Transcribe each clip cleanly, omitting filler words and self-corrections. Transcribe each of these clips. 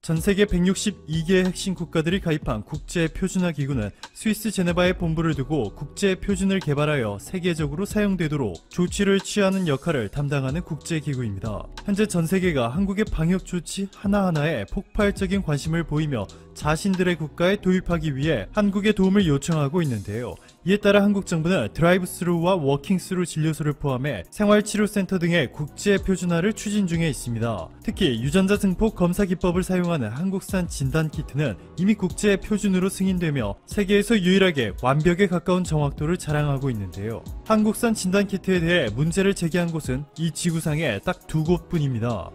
전 세계 162개의 핵심 국가들이 가입한 국제표준화기구는 스위스 제네바에 본부를 두고 국제표준을 개발하여 세계적으로 사용되도록 조치를 취하는 역할을 담당하는 국제기구입니다. 현재 전 세계가 한국의 방역조치 하나하나에 폭발적인 관심을 보이며 자신들의 국가에 도입하기 위해 한국의 도움을 요청하고 있는데요. 이에 따라 한국 정부는 드라이브스루와 워킹스루 진료소를 포함해 생활치료센터 등의 국제표준화를 추진 중에 있습니다. 특히 유전자 증폭 검사 기법을 사용하는 한국산 진단키트는 이미 국제표준으로 승인되며 세계에서 유일하게 완벽에 가까운 정확도를 자랑하고 있는데요. 한국산 진단키트에 대해 문제를 제기한 곳은 이 지구상에 딱 두 곳뿐입니다.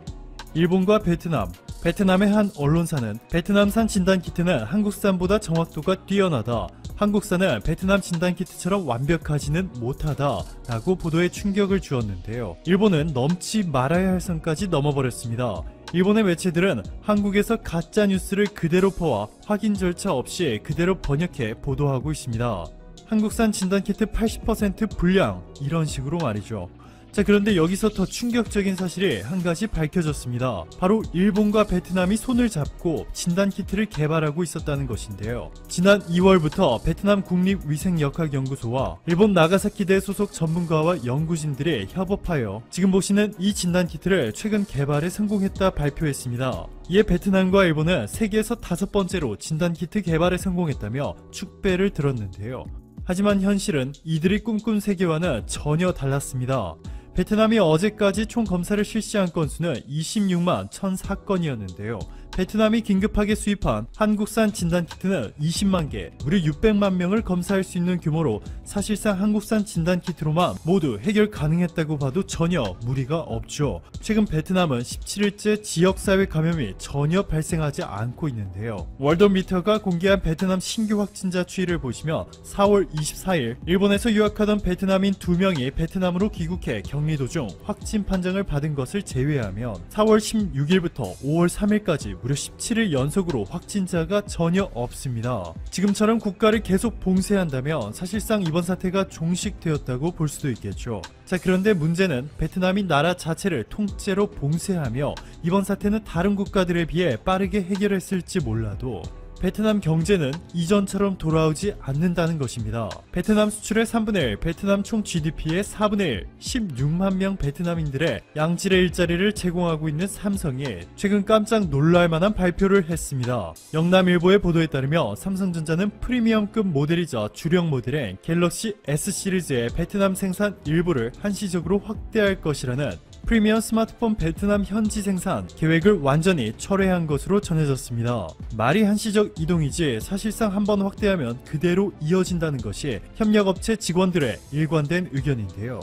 일본과 베트남. 베트남의 한 언론사는 베트남산 진단키트는 한국산보다 정확도가 뛰어나다, 한국산은 베트남 진단키트처럼 완벽하지는 못하다 라고 보도에 충격을 주었는데요. 일본은 넘지 말아야 할 선까지 넘어버렸습니다. 일본의 매체들은 한국에서 가짜뉴스를 그대로 퍼와 확인 절차 없이 그대로 번역해 보도하고 있습니다. 한국산 진단키트 80% 불량, 이런 식으로 말이죠. 자, 그런데 여기서 더 충격적인 사실이 한 가지 밝혀졌습니다. 바로 일본과 베트남이 손을 잡고 진단키트를 개발하고 있었다는 것인데요. 지난 2월부터 베트남 국립위생역학연구소와 일본 나가사키대 소속 전문가와 연구진들이 협업하여 지금 보시는 이 진단키트를 최근 개발에 성공했다 발표했습니다. 이에 베트남과 일본은 세계에서 5번째로 진단키트 개발에 성공했다며 축배를 들었는데요. 하지만 현실은 이들이 꿈꾼 세계와는 전혀 달랐습니다. 베트남이 어제까지 총 검사를 실시한 건수는 26만 1,004건이었는데요. 베트남이 긴급하게 수입한 한국산 진단키트는 20만 개, 무려 600만 명을 검사할 수 있는 규모로 사실상 한국산 진단키트로만 모두 해결 가능했다고 봐도 전혀 무리가 없죠. 최근 베트남은 17일째 지역사회 감염이 전혀 발생하지 않고 있는데요. 월드미터가 공개한 베트남 신규 확진자 추이를 보시면 4월 24일 일본에서 유학하던 베트남인 2명이 베트남으로 귀국해 격리 도중 확진 판정을 받은 것을 제외하면 4월 16일부터 5월 3일까지 무려 17일 연속으로 확진자가 전혀 없습니다. 지금처럼 국가를 계속 봉쇄한다면 사실상 이번 사태가 종식되었다고 볼 수도 있겠죠. 자, 그런데 문제는 베트남이 나라 자체를 통째로 봉쇄하며 이번 사태는 다른 국가들에 비해 빠르게 해결했을지 몰라도 베트남 경제는 이전처럼 돌아오지 않는다는 것입니다. 베트남 수출의 3분의 1, 베트남 총 GDP의 4분의 1, 16만 명 베트남인들의 양질의 일자리를 제공하고 있는 삼성이 최근 깜짝 놀랄만한 발표를 했습니다. 영남일보의 보도에 따르면 삼성전자는 프리미엄급 모델이자 주력 모델인 갤럭시 S 시리즈의 베트남 생산 일부를 한시적으로 확대할 것이라는 프리미엄 스마트폰 베트남 현지 생산 계획을 완전히 철회한 것으로 전해졌습니다. 말이 한시적 이동이지 사실상 한번 확대하면 그대로 이어진다는 것이 협력업체 직원들의 일관된 의견인데요.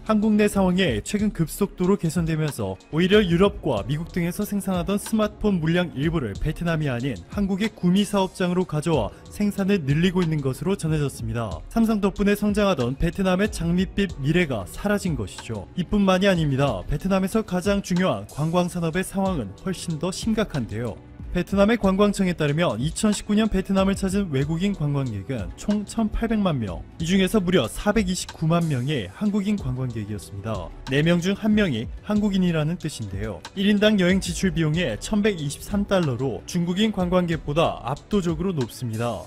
한국 내 상황이 최근 급속도로 개선되면서 오히려 유럽과 미국 등에서 생산하던 스마트폰 물량 일부를 베트남이 아닌 한국의 구미 사업장으로 가져와 생산을 늘리고 있는 것으로 전해졌습니다. 삼성 덕분에 성장하던 베트남의 장밋빛 미래가 사라진 것이죠. 이뿐만이 아닙니다. 베트남에서 가장 중요한 관광산업의 상황은 훨씬 더 심각한데요. 베트남의 관광청에 따르면 2019년 베트남을 찾은 외국인 관광객은 총 1,800만 명, 이 중에서 무려 429만 명이 한국인 관광객이었습니다. 4명 중 1명이 한국인이라는 뜻인데요. 1인당 여행 지출 비용이 1,123달러로 중국인 관광객보다 압도적으로 높습니다.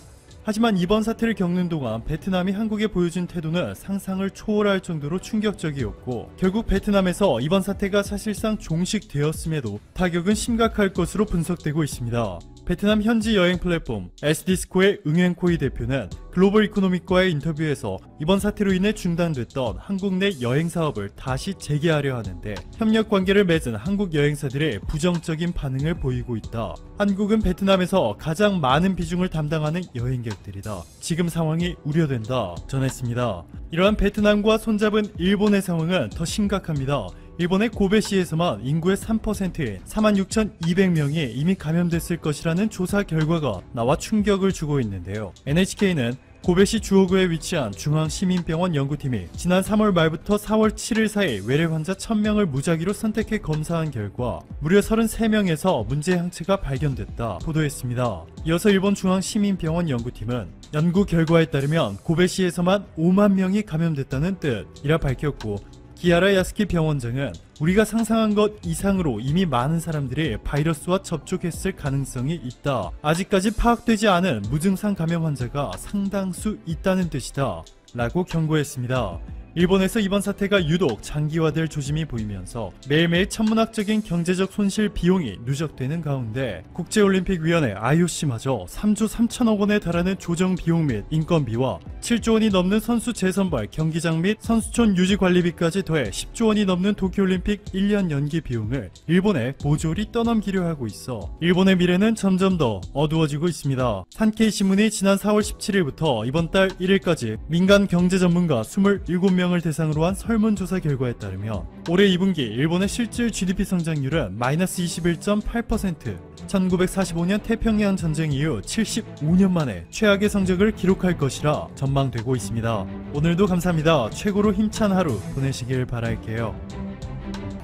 하지만 이번 사태를 겪는 동안 베트남이 한국에 보여준 태도는 상상을 초월할 정도로 충격적이었고 결국 베트남에서 이번 사태가 사실상 종식되었음에도 타격은 심각할 것으로 분석되고 있습니다. 베트남 현지 여행 플랫폼 S디스코의 응앤코이 대표는 글로벌 이코노믹과의 인터뷰에서 이번 사태로 인해 중단됐던 한국 내 여행 사업을 다시 재개하려 하는데 협력 관계를 맺은 한국 여행사들의 부정적인 반응을 보이고 있다. 한국은 베트남에서 가장 많은 비중을 담당하는 여행객들이다. 지금 상황이 우려된다 전했습니다. 이러한 베트남과 손잡은 일본의 상황은 더 심각합니다. 일본의 고베시에서만 인구의 3%인 46,200명이 이미 감염됐을 것이라는 조사 결과가 나와 충격을 주고 있는데요. NHK는 고베시 주호구에 위치한 중앙시민병원 연구팀이 지난 3월 말부터 4월 7일 사이 외래 환자 1000명을 무작위로 선택해 검사한 결과 무려 33명에서 문제 항체가 발견됐다 보도했습니다. 이어서 일본 중앙시민병원 연구팀은 연구 결과에 따르면 고베시에서만 5만 명이 감염됐다는 뜻이라 밝혔고 기아라 야스키 병원장은 우리가 상상한 것 이상으로 이미 많은 사람들이 바이러스와 접촉했을 가능성이 있다. 아직까지 파악되지 않은 무증상 감염 환자가 상당수 있다는 뜻이다. 라고 경고했습니다. 일본에서 이번 사태가 유독 장기화될 조짐이 보이면서 매일매일 천문학적인 경제적 손실 비용이 누적되는 가운데 국제올림픽위원회 IOC마저 3조 3천억 원에 달하는 조정 비용 및 인건비와 7조 원이 넘는 선수 재선발, 경기장 및 선수촌 유지 관리비까지 더해 10조 원이 넘는 도쿄올림픽 1년 연기 비용을 일본에 모조리 떠넘기려 하고 있어 일본의 미래는 점점 더 어두워지고 있습니다. 산케이 신문이 지난 4월 17일부터 이번 달 1일까지 민간 경제 전문가 27명 을 대상으로 한 설문조사 결과에 따르면 올해 2분기 일본의 실질 GDP 성장률은 마이너스 21.8%, 1945년 태평양 전쟁 이후 75년 만에 최악의 성적을 기록할 것이라 전망되고 있습니다. 오늘도 감사합니다. 최고로 힘찬 하루 보내시길 바랄게요.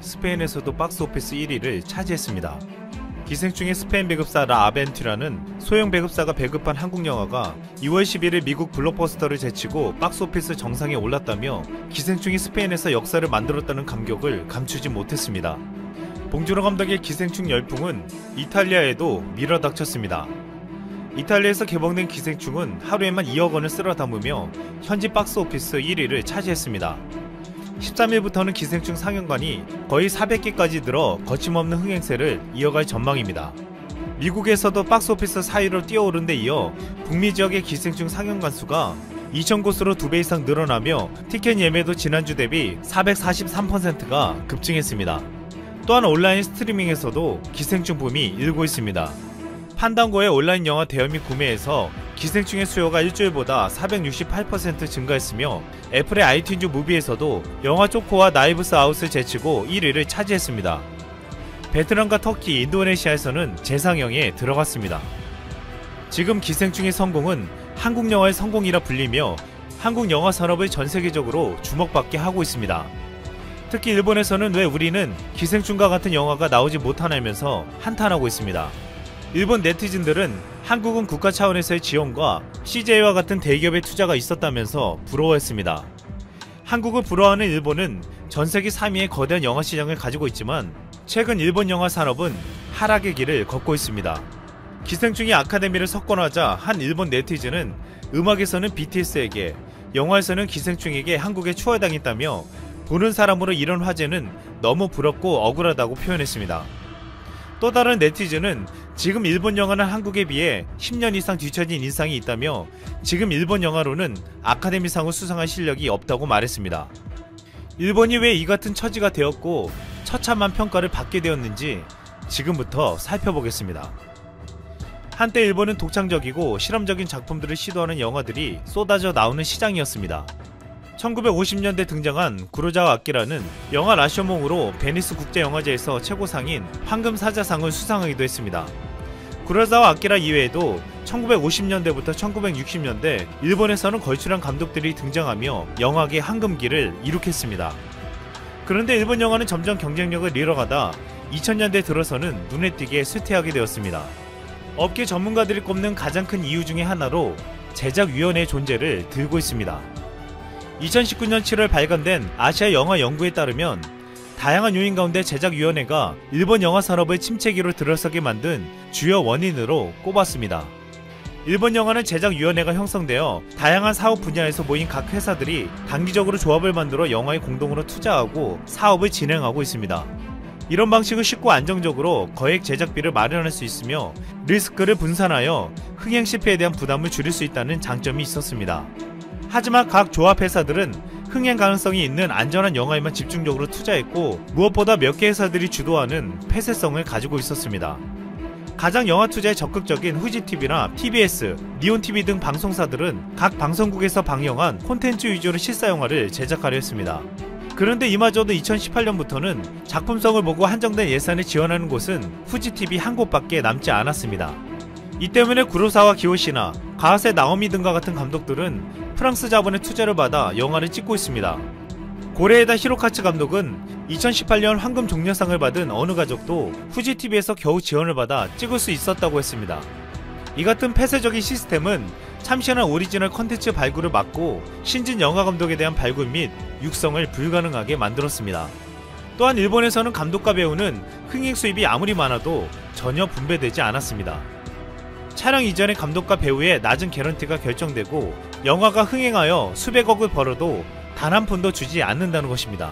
스페인에서도 박스오피스 1위를 차지했습니다. 기생충의 스페인 배급사 라 아벤투라는 소형 배급사가 배급한 한국 영화가 2월 11일 미국 블록버스터를 제치고 박스오피스 정상에 올랐다며 기생충이 스페인에서 역사를 만들었다는 감격을 감추지 못했습니다. 봉준호 감독의 기생충 열풍은 이탈리아에도 밀어닥쳤습니다. 이탈리아에서 개봉된 기생충은 하루에만 2억 원을 쓸어 담으며 현지 박스오피스 1위를 차지했습니다. 13일부터는 기생충 상영관이 거의 400개까지 늘어 거침없는 흥행세를 이어갈 전망입니다. 미국에서도 박스오피스 4위로 뛰어오른 데 이어 북미 지역의 기생충 상영관 수가 2,000곳으로 2배 이상 늘어나며 티켓 예매도 지난주 대비 443%가 급증했습니다. 또한 온라인 스트리밍에서도 기생충 붐이 일고 있습니다. 판단고의 온라인 영화 대여 및 구매에서 기생충의 수요가 일주일보다 468% 증가했으며 애플의 아이튠즈 무비에서도 영화 쪼코와 나이브스 아웃을 제치고 1위를 차지했습니다. 베트남과 터키, 인도네시아에서는 재상영에 들어갔습니다. 지금 기생충의 성공은 한국 영화의 성공이라 불리며 한국 영화 산업을 전 세계적으로 주목받게 하고 있습니다. 특히 일본에서는 왜 우리는 기생충과 같은 영화가 나오지 못하냐면서 한탄하고 있습니다. 일본 네티즌들은 한국은 국가 차원에서의 지원과 CJ와 같은 대기업의 투자가 있었다면서 부러워했습니다. 한국을 부러워하는 일본은 전세계 3위의 거대한 영화 시장을 가지고 있지만 최근 일본 영화 산업은 하락의 길을 걷고 있습니다. 기생충이 아카데미를 석권하자 한 일본 네티즌은 음악에서는 BTS에게, 영화에서는 기생충에게 한국에 추월당했다며 보는 사람으로 이런 화제는 너무 부럽고 억울하다고 표현했습니다. 또 다른 네티즌은 지금 일본 영화는 한국에 비해 10년 이상 뒤처진 인상이 있다며 지금 일본 영화로는 아카데미상을 수상할 실력이 없다고 말했습니다. 일본이 왜 이 같은 처지가 되었고 처참한 평가를 받게 되었는지 지금부터 살펴보겠습니다. 한때 일본은 독창적이고 실험적인 작품들을 시도하는 영화들이 쏟아져 나오는 시장이었습니다. 1950년대 등장한 구로자와 아키라는 영화 라쇼몽으로 베니스 국제영화제에서 최고상인 황금사자상을 수상하기도 했습니다. 구로자와 아키라 이외에도 1950년대부터 1960년대 일본에서는 걸출한 감독들이 등장하며 영화계 황금기를 이룩했습니다. 그런데 일본 영화는 점점 경쟁력을 잃어가다 2000년대 들어서는 눈에 띄게 쇠퇴하게 되었습니다. 업계 전문가들이 꼽는 가장 큰 이유 중에 하나로 제작위원회의 존재를 들고 있습니다. 2019년 7월 발간된 아시아 영화 연구에 따르면 다양한 요인 가운데 제작위원회가 일본 영화 산업을 침체기로 들어서게 만든 주요 원인으로 꼽았습니다. 일본 영화는 제작위원회가 형성되어 다양한 사업 분야에서 모인 각 회사들이 단기적으로 조합을 만들어 영화에 공동으로 투자하고 사업을 진행하고 있습니다. 이런 방식은 쉽고 안정적으로 거액 제작비를 마련할 수 있으며 리스크를 분산하여 흥행 실패에 대한 부담을 줄일 수 있다는 장점이 있었습니다. 하지만 각 조합회사들은 흥행 가능성이 있는 안전한 영화에만 집중적으로 투자했고 무엇보다 몇 개 회사들이 주도하는 폐쇄성을 가지고 있었습니다. 가장 영화 투자에 적극적인 후지TV나 TBS, 니온TV 등 방송사들은 각 방송국에서 방영한 콘텐츠 위주로 실사영화를 제작하려 했습니다. 그런데 이마저도 2018년부터는 작품성을 보고 한정된 예산을 지원하는 곳은 후지TV 한 곳밖에 남지 않았습니다. 이 때문에 구로사와 기요시나 가하세 나오미 등과 같은 감독들은 프랑스 자본의 투자를 받아 영화를 찍고 있습니다. 고레에다 히로카츠 감독은 2018년 황금 종려상을 받은 어느 가족도 후지TV에서 겨우 지원을 받아 찍을 수 있었다고 했습니다. 이 같은 폐쇄적인 시스템은 참신한 오리지널 컨텐츠 발굴을 막고 신진 영화 감독에 대한 발굴 및 육성을 불가능하게 만들었습니다. 또한 일본에서는 감독과 배우는 흥행 수입이 아무리 많아도 전혀 분배되지 않았습니다. 촬영 이전에 감독과 배우의 낮은 개런티가 결정되고 영화가 흥행하여 수백억을 벌어도 단 한 푼도 주지 않는다는 것입니다.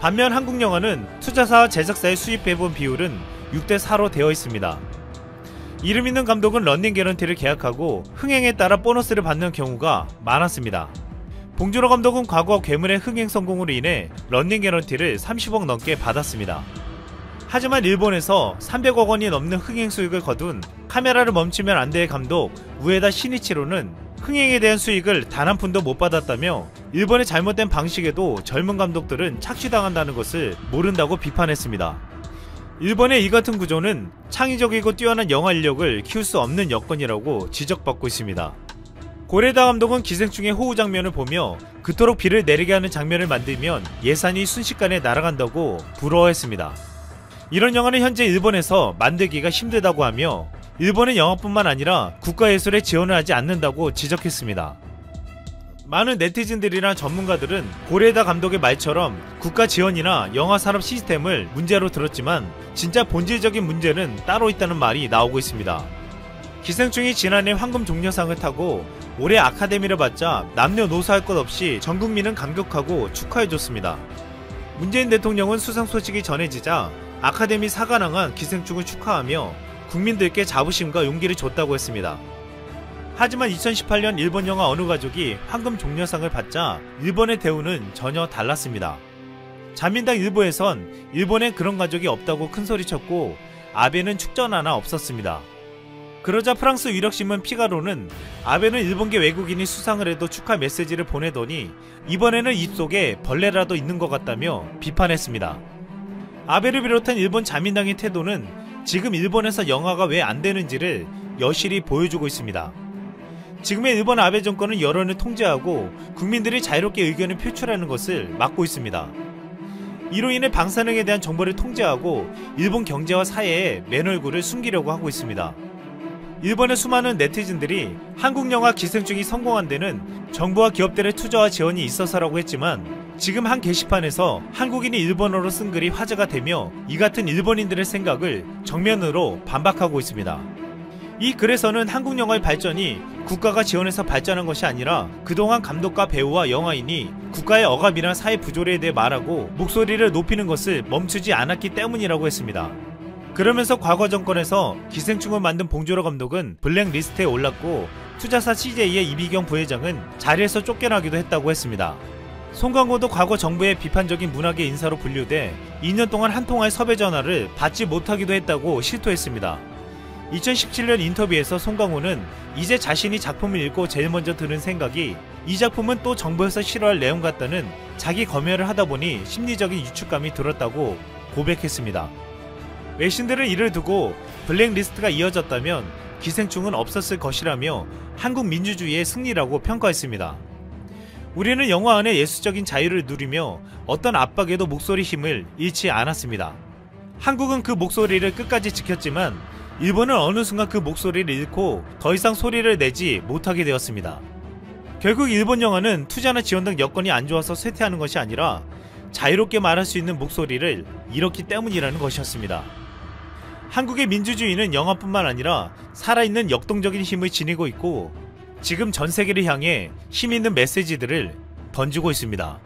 반면 한국 영화는 투자사와 제작사의 수입 배분 비율은 6대4로 되어 있습니다. 이름 있는 감독은 런닝 개런티를 계약하고 흥행에 따라 보너스를 받는 경우가 많았습니다. 봉준호 감독은 과거 괴물의 흥행 성공으로 인해 런닝 개런티를 30억 넘게 받았습니다. 하지만 일본에서 300억 원이 넘는 흥행 수익을 거둔 카메라를 멈추면 안 돼의 감독 우에다 시니치로는 흥행에 대한 수익을 단 한 푼도 못 받았다며 일본의 잘못된 방식에도 젊은 감독들은 착취당한다는 것을 모른다고 비판했습니다. 일본의 이 같은 구조는 창의적이고 뛰어난 영화 인력을 키울 수 없는 여건이라고 지적받고 있습니다. 고레다 감독은 기생충의 호우 장면을 보며 그토록 비를 내리게 하는 장면을 만들면 예산이 순식간에 날아간다고 부러워했습니다. 이런 영화는 현재 일본에서 만들기가 힘들다고 하며 일본의 영화뿐만 아니라 국가예술에 지원을 하지 않는다고 지적했습니다. 많은 네티즌들이나 전문가들은 고레다 감독의 말처럼 국가 지원이나 영화 산업 시스템을 문제로 들었지만 진짜 본질적인 문제는 따로 있다는 말이 나오고 있습니다. 기생충이 지난해 황금 종려상을 타고 올해 아카데미를 받자 남녀노소 할 것 없이 전 국민은 감격하고 축하해줬습니다. 문재인 대통령은 수상 소식이 전해지자 아카데미 사관왕한 기생충을 축하하며 국민들께 자부심과 용기를 줬다고 했습니다. 하지만 2018년 일본 영화 어느 가족이 황금 종려상을 받자 일본의 대우는 전혀 달랐습니다. 자민당 일부에선 일본엔 그런 가족이 없다고 큰소리쳤고 아베는 축전 하나 없었습니다. 그러자 프랑스 위력신문 피가로는 아베는 일본계 외국인이 수상을 해도 축하 메시지를 보내더니 이번에는 입속에 벌레라도 있는 것 같다며 비판했습니다. 아베를 비롯한 일본 자민당의 태도는 지금 일본에서 영화가 왜 안 되는지를 여실히 보여주고 있습니다. 지금의 일본 아베 정권은 여론을 통제하고 국민들이 자유롭게 의견을 표출하는 것을 막고 있습니다. 이로 인해 방사능에 대한 정보를 통제하고 일본 경제와 사회에 맨 얼굴을 숨기려고 하고 있습니다. 일본의 수많은 네티즌들이 한국 영화 기생충이 성공한 데는 정부와 기업들의 투자와 지원이 있어서라고 했지만 지금 한 게시판에서 한국인이 일본어로 쓴 글이 화제가 되며 이 같은 일본인들의 생각을 정면으로 반박하고 있습니다. 이 글에서는 한국 영화의 발전이 국가가 지원해서 발전한 것이 아니라 그동안 감독과 배우와 영화인이 국가의 억압이나 사회 부조리에 대해 말하고 목소리를 높이는 것을 멈추지 않았기 때문이라고 했습니다. 그러면서 과거 정권에서 기생충을 만든 봉준호 감독은 블랙리스트에 올랐고 투자사 CJ의 이비경 부회장은 자리에서 쫓겨나기도 했다고 했습니다. 송강호도 과거 정부의 비판적인 문학의 인사로 분류돼 2년 동안 한 통화의 섭외 전화를 받지 못하기도 했다고 실토했습니다. 2017년 인터뷰에서 송강호는 이제 자신이 작품을 읽고 제일 먼저 드는 생각이 이 작품은 또 정부에서 싫어할 내용 같다는 자기 검열을 하다 보니 심리적인 유축감이 들었다고 고백했습니다. 외신들은 이를 두고 블랙리스트가 이어졌다면 기생충은 없었을 것이라며 한국 민주주의의 승리라고 평가했습니다. 우리는 영화 안에 예술적인 자유를 누리며 어떤 압박에도 목소리 힘을 잃지 않았습니다. 한국은 그 목소리를 끝까지 지켰지만 일본은 어느 순간 그 목소리를 잃고 더 이상 소리를 내지 못하게 되었습니다. 결국 일본 영화는 투자나 지원 등 여건이 안 좋아서 쇠퇴하는 것이 아니라 자유롭게 말할 수 있는 목소리를 잃었기 때문이라는 것이었습니다. 한국의 민주주의는 영화뿐만 아니라 살아있는 역동적인 힘을 지니고 있고 지금 전 세계를 향해 힘있는 메시지들을 던지고 있습니다.